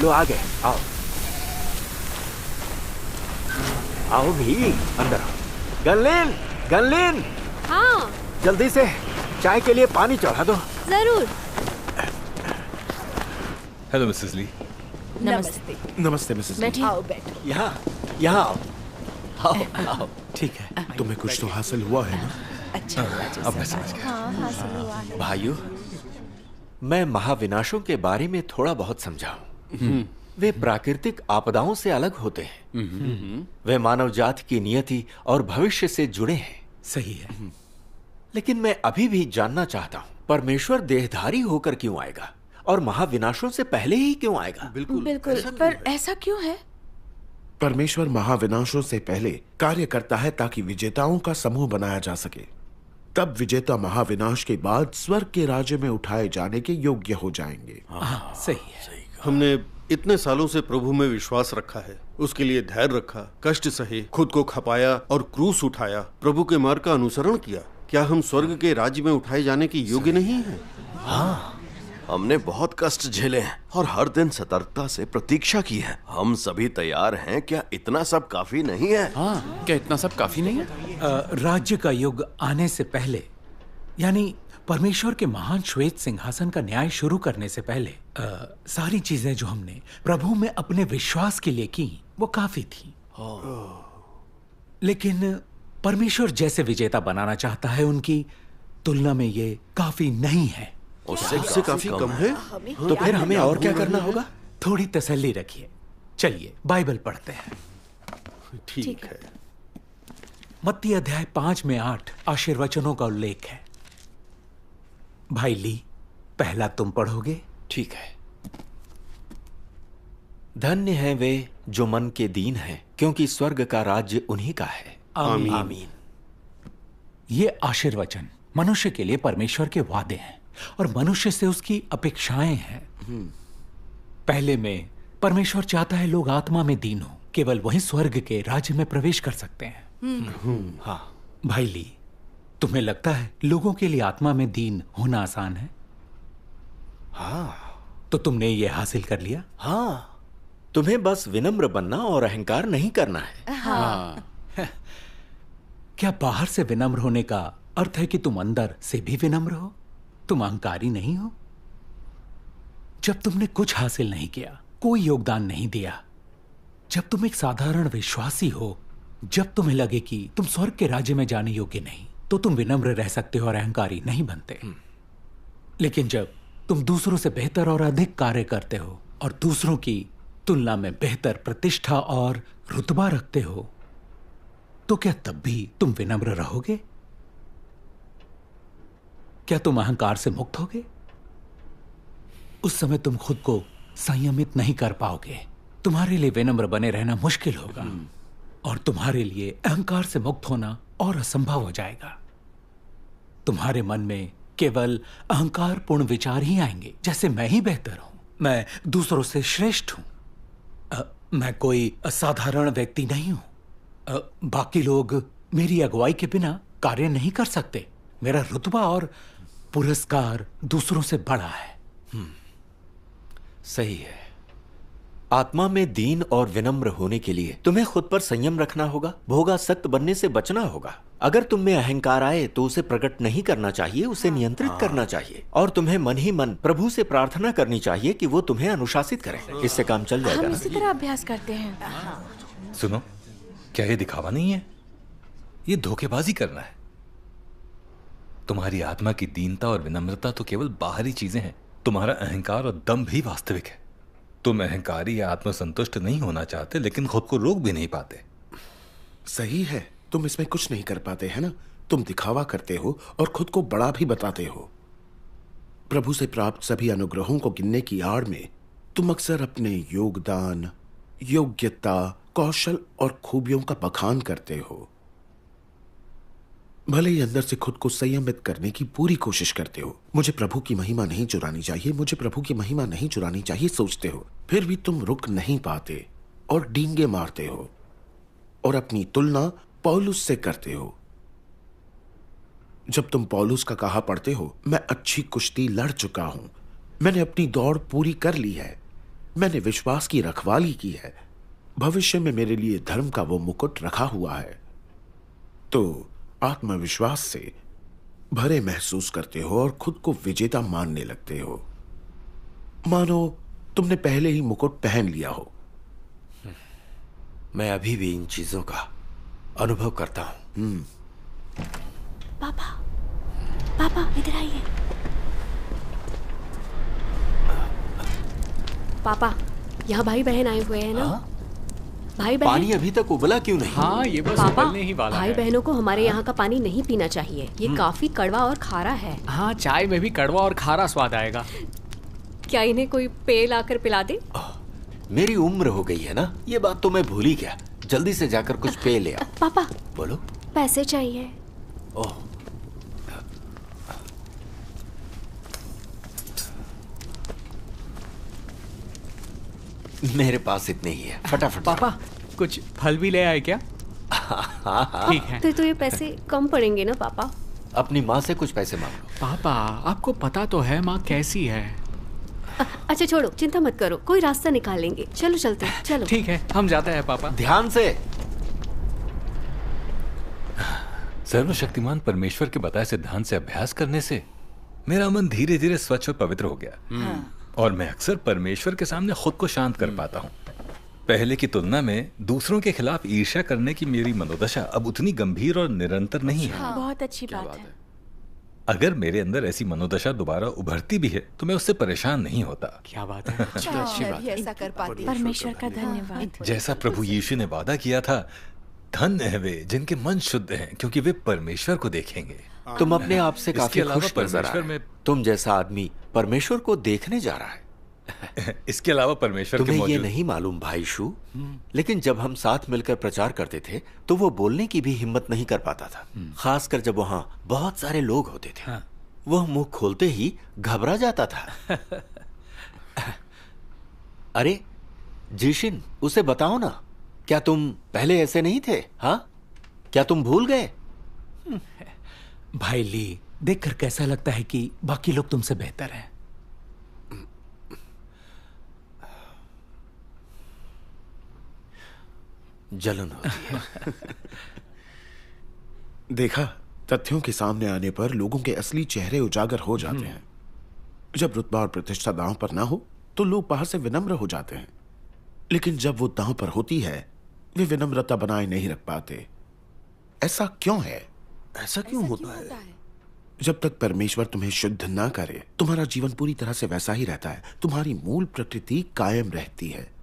लो आ गए, आओ आओ भी, अंदर आओ। गनलिन, गनलिन, हाँ जल्दी से चाय के लिए पानी चढ़ा दो। जरूर। Hello Mrs Lee. नमस्ते। नमस्ते मिसेस। बैठिए। आओ बैठो। यहाँ आओ, आओ। ठीक है, तुम्हें कुछ तो हासिल हुआ है ना? अच्छा अब मैं समझ गया। हाँ हासिल हुआ है। भाइयों, मैं महाविनाशों के बारे में थोड़ा बहुत समझा हूं। वे प्राकृतिक आपदाओं से अलग होते हैं। वे मानव जाति की नियति और भविष्य से जुड़े हैं। सही है। लेकिन मैं अभी भी जानना चाहता हूं, परमेश्वर देहधारी होकर क्यों आएगा और महाविनाशों से पहले ही क्यों आएगा? बिल्कुल, पर ऐसा क्यों है? परमेश्वर महाविनाशों से पहले कार्य करता है ताकि विजेताओं का समूह बनाया जा सके। तब विजेता महाविनाश के बाद स्वर्ग के राज्य में उठाए जाने के योग्य हो जाएंगे। हाँ, सही है। हमने इतने सालों से प्रभु में विश्वास रखा है, उसके लिए धैर्य रखा, कष्ट सहे, खुद को खपाया और क्रूस उठाया, प्रभु के मार्ग का अनुसरण किया। क्या हम स्वर्ग के राज्य में उठाए जाने के योग्य नहीं हैं? हाँ, हमने बहुत कष्ट झेले हैं और हर दिन सतर्कता से प्रतीक्षा की है। हम सभी तैयार हैं। क्या इतना सब काफी नहीं है? हाँ, क्या इतना सब काफी नहीं है? राज्य का युग आने से पहले, यानी परमेश्वर के महान श्वेत सिंहासन का न्याय शुरू करने से पहले, सारी चीजें जो हमने प्रभु में अपने विश्वास के लिए की वो काफी थी। लेकिन परमेश्वर जैसे विजेता बनाना चाहता है, उनकी तुलना में ये काफी नहीं है। उससे काफी कम है। तो फिर हमें और क्या करना होगा? थोड़ी तसल्ली रखिए। चलिए बाइबल पढ़ते हैं। ठीक है। मत्ती अध्याय 5 में 8 आशीर्वचनों का उल्लेख है। भाई ली, पहला तुम पढ़ोगे? ठीक है। धन्य हैं वे जो मन के दीन हैं, क्योंकि स्वर्ग का राज्य उन्हीं का है। आमीन। आमीन। ये आशीर्वचन मनुष्य के लिए परमेश्वर के वादे हैं और मनुष्य से उसकी अपेक्षाएं हैं। पहले में परमेश्वर चाहता है लोग आत्मा में दीन हो, केवल वही स्वर्ग के राज्य में प्रवेश कर सकते हैं। हाँ भाई ली, तुम्हें लगता है लोगों के लिए आत्मा में दीन होना आसान है? हाँ। तो तुमने ये हासिल कर लिया? हाँ, तुम्हें बस विनम्र बनना और अहंकार नहीं करना है। हाँ। क्या बाहर से विनम्र होने का अर्थ है कि तुम अंदर से भी विनम्र हो? तुम अहंकारी नहीं हो? जब तुमने कुछ हासिल नहीं किया, कोई योगदान नहीं दिया, जब तुम एक साधारण विश्वासी हो, जब तुम्हें लगे कि तुम स्वर्ग के राज्य में जाने योग्य नहीं, तो तुम विनम्र रह सकते हो और अहंकारी नहीं बनते। लेकिन जब तुम दूसरों से बेहतर और अधिक कार्य करते हो और दूसरों की तुलना में बेहतर प्रतिष्ठा और रुतबा रखते हो, तो क्या तब भी तुम विनम्र रहोगे? क्या तुम अहंकार से मुक्त होगे? उस समय तुम खुद को संयमित नहीं कर पाओगे। तुम्हारे लिए विनम्र बने रहना मुश्किल होगा और तुम्हारे लिए अहंकार से मुक्त होना और असंभव हो जाएगा। तुम्हारे मन में केवल अहंकारपूर्ण विचार ही आएंगे, जैसे मैं ही बेहतर हूं, मैं दूसरों से श्रेष्ठ हूं, मैं कोई असाधारण व्यक्ति नहीं हूं, बाकी लोग मेरी अगुवाई के बिना कार्य नहीं कर सकते, मेरा रुतबा और पुरस्कार दूसरों से बड़ा है। सही है। आत्मा में दीन और विनम्र होने के लिए तुम्हें खुद पर संयम रखना होगा, भोगासक्त बनने से बचना होगा। अगर तुम में अहंकार आए तो उसे प्रकट नहीं करना चाहिए, उसे नियंत्रित करना चाहिए और तुम्हें मन ही मन प्रभु से प्रार्थना करनी चाहिए कि वो तुम्हें अनुशासित करे। इससे काम चल जाएगा। हम इसी तरह अभ्यास करते हैं। सुनो, क्या ये दिखावा नहीं है? ये धोखेबाजी करना है। तुम्हारी आत्मा की दीनता और विनम्रता तो केवल बाहरी चीजें हैं। तुम्हारा अहंकार और दम भी वास्तविक है। तुम अहंकारी या आत्मसंतुष्ट नहीं होना चाहते, लेकिन खुद को रोक भी नहीं पाते। सही है, तुम इसमें कुछ नहीं कर पाते है ना? तुम दिखावा करते हो और खुद को बड़ा भी बताते हो। प्रभु से प्राप्त सभी अनुग्रहों को गिनने की आड़ में तुम अक्सर अपने योगदान, योग्यता, कौशल और खूबियों का बखान करते हो। भले ही अंदर से खुद को संयमित करने की पूरी कोशिश करते हो। मुझे प्रभु की महिमा नहीं चुरानी चाहिए, मुझे प्रभु की महिमा नहीं चुरानी चाहिए सोचते हो, फिर भी तुम रुक नहीं पाते और डींगे मारते हो और अपनी तुलना पौलुस से करते हो। जब तुम पौलुस का कहा पढ़ते हो, मैं अच्छी कुश्ती लड़ चुका हूं, मैंने अपनी दौड़ पूरी कर ली है, मैंने विश्वास की रखवाली की है। भविष्य में मेरे लिए धर्म का वो मुकुट रखा हुआ है। तो आत्मविश्वास से भरे महसूस करते हो और खुद को विजेता मानने लगते हो, मानो तुमने पहले ही मुकुट पहन लिया हो। मैं अभी भी इन चीजों का अनुभव करता हूं। पापा, पापा इधर आइए। पापा, यहाँ भाई बहन आए हुए हैं ना? भाई बहन। पानी अभी तक उबला क्यों नहीं? हाँ, ये बस पापा, उबलने ही वाला भाई है। बहनों को हमारे यहाँ का पानी नहीं पीना चाहिए। ये काफी कड़वा और खारा है। हाँ, चाय में भी कड़वा और खारा स्वाद आएगा। क्या इन्हें कोई पेय लाकर पिला दे? मेरी उम्र हो गई है ना, ये बात तो मैं भूल ही गया। जल्दी से जाकर कुछ पे ले आओ। पापा, बोलो। पैसे चाहिए। ओह, मेरे पास इतने ही है, फटाफट। पापा, कुछ फल भी ले आए क्या? ठीक है। फिर तो ये पैसे कम पड़ेंगे ना पापा? अपनी माँ से कुछ पैसे मांग लो। पापा, आपको पता तो है माँ कैसी है। अच्छा छोड़ो, चिंता मत करो, कोई रास्ता निकालेंगे। चलो चलते हैं, चलो। ठीक है, हम जाते हैं पापा। ध्यान से। सर्वशक्तिमान परमेश्वर के बताए सिद्धांत से अभ्यास करने से मेरा मन धीरे धीरे स्वच्छ और पवित्र हो गया। और मैं अक्सर परमेश्वर के सामने खुद को शांत कर पाता हूँ। पहले की तुलना में दूसरों के खिलाफ ईर्ष्या करने की मेरी मनोदशा अब उतनी गंभीर और निरंतर नहीं है। बहुत अच्छी बात है। अगर मेरे अंदर ऐसी मनोदशा दोबारा उभरती भी है तो मैं उससे परेशान नहीं होता। क्या बात है, अच्छी बात है। ऐसा कर पाती। परमेश्वर का धन्यवाद। जैसा प्रभु यीशु ने वादा किया था, धन्य है वे जिनके मन शुद्ध हैं, क्योंकि वे परमेश्वर को देखेंगे। तुम अपने आप से काफी अलावा खुश नजर आ परमेश्वर रहे में हो। तुम जैसा आदमी परमेश्वर को देखने जा रहा है। इसके अलावा परमेश्वर के तुम्हें ये मौजूद नहीं मालूम भाई शू, लेकिन जब हम साथ मिलकर प्रचार करते थे तो वो बोलने की भी हिम्मत नहीं कर पाता था, खासकर जब वहां बहुत सारे लोग होते थे। वह मुंह खोलते ही घबरा जाता था। अरे जीशिन, उसे बताओ ना, क्या तुम पहले ऐसे नहीं थे? हाँ, क्या तुम भूल गए? भाई ली, देखकर कैसा लगता है कि बाकी लोग तुमसे बेहतर हैं। जलन होती है। देखा, तथ्यों के सामने आने पर लोगों के असली चेहरे उजागर हो जाते हैं। जब रुतबा और प्रतिष्ठा दांव पर ना हो तो लोग बाहर से विनम्र हो जाते हैं, लेकिन जब वो दांव पर होती है वे विनम्रता बनाए नहीं रख पाते। ऐसा क्यों है? ऐसा क्यों होता है? जब तक परमेश्वर तुम्हें शुद्ध ना करे तुम्हारा जीवन पूरी तरह से वैसा ही रहता है। तुम्हारी मूल प्रकृति कायम रहती है।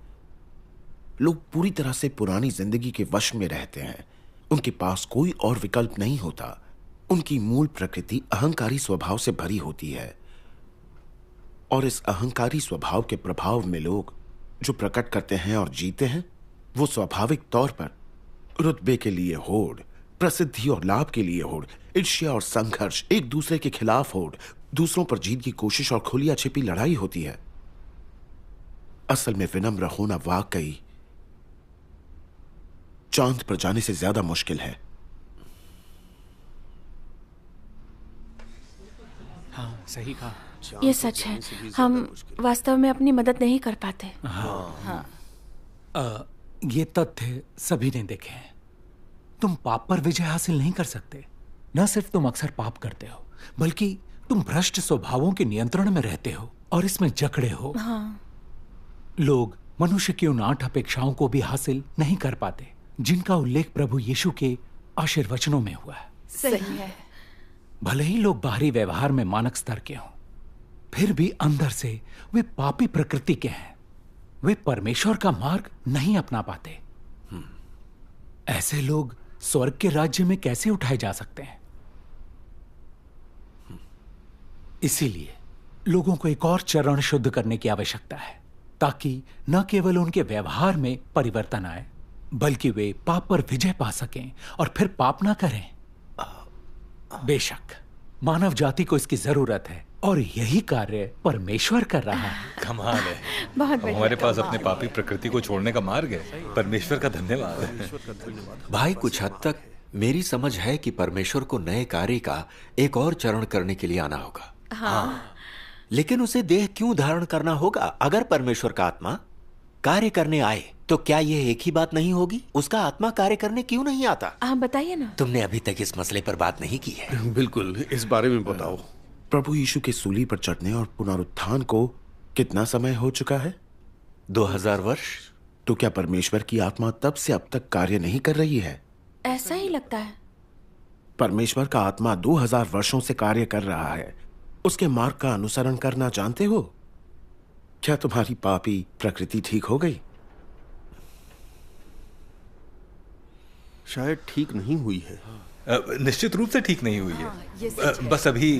लोग पूरी तरह से पुरानी जिंदगी के वश में रहते हैं। उनके पास कोई और विकल्प नहीं होता। उनकी मूल प्रकृति अहंकारी स्वभाव से भरी होती है, और इस अहंकारी स्वभाव के प्रभाव में लोग जो प्रकट करते हैं और जीते हैं, वो स्वाभाविक तौर पर रुतबे के लिए होड़, प्रसिद्धि और लाभ के लिए होड़, ईर्ष्या और संघर्ष, एक दूसरे के खिलाफ होड़, दूसरों पर जीत की कोशिश और खुलिया छिपी लड़ाई होती है। असल में विनम्र होना वाकई चांद पर जाने से ज्यादा मुश्किल है। हाँ, सही कहा। ये सच है, हम वास्तव में अपनी मदद नहीं कर पाते। ये तथ्य सभी ने देखे हैं। तुम पाप पर विजय हासिल नहीं कर सकते। न सिर्फ तुम अक्सर पाप करते हो, बल्कि तुम भ्रष्ट स्वभावों के नियंत्रण में रहते हो और इसमें जकड़े हो। लोग मनुष्य की उन 8 अपेक्षाओं को भी हासिल नहीं कर पाते जिनका उल्लेख प्रभु यीशु के आशीर्वचनों में हुआ है। सही है। भले ही लोग बाहरी व्यवहार में मानक स्तर के हों, फिर भी अंदर से वे पापी प्रकृति के हैं। वे परमेश्वर का मार्ग नहीं अपना पाते। ऐसे लोग स्वर्ग के राज्य में कैसे उठाए जा सकते हैं? इसीलिए लोगों को एक और चरण शुद्ध करने की आवश्यकता है, ताकि न केवल उनके व्यवहार में परिवर्तन आए, बल्कि वे पाप पर विजय पा सकें और फिर पाप ना करें। बेशक मानव जाति को इसकी जरूरत है और यही कार्य परमेश्वर कर रहा है। कमाल है। बहुत अब बढ़िया। हमारे पास अपने पापी प्रकृति को छोड़ने का मार्ग है। परमेश्वर का धन्यवाद। भाई, कुछ हद तक मेरी समझ है कि परमेश्वर को नए कार्य का एक और चरण करने के लिए आना होगा। लेकिन उसे देह क्यों धारण करना होगा? अगर परमेश्वर का आत्मा कार्य करने आए तो क्या यह एक ही बात नहीं होगी? उसका आत्मा कार्य करने क्यों नहीं आता? आप बताइए ना। तुमने अभी तक इस मसले पर बात नहीं की है। बिल्कुल, इस बारे में बताओ। प्रभु यीशु के सूली पर चढ़ने और पुनरुत्थान को कितना समय हो चुका है? 2000 वर्ष। तो क्या परमेश्वर की आत्मा तब से अब तक कार्य नहीं कर रही है? ऐसा ही लगता है। परमेश्वर का आत्मा 2000 वर्षों से कार्य कर रहा है। उसके मार्ग का अनुसरण करना जानते हो? क्या तुम्हारी पापी प्रकृति ठीक हो गई? शायद ठीक नहीं हुई है। निश्चित रूप से ठीक नहीं हुई है। बस अभी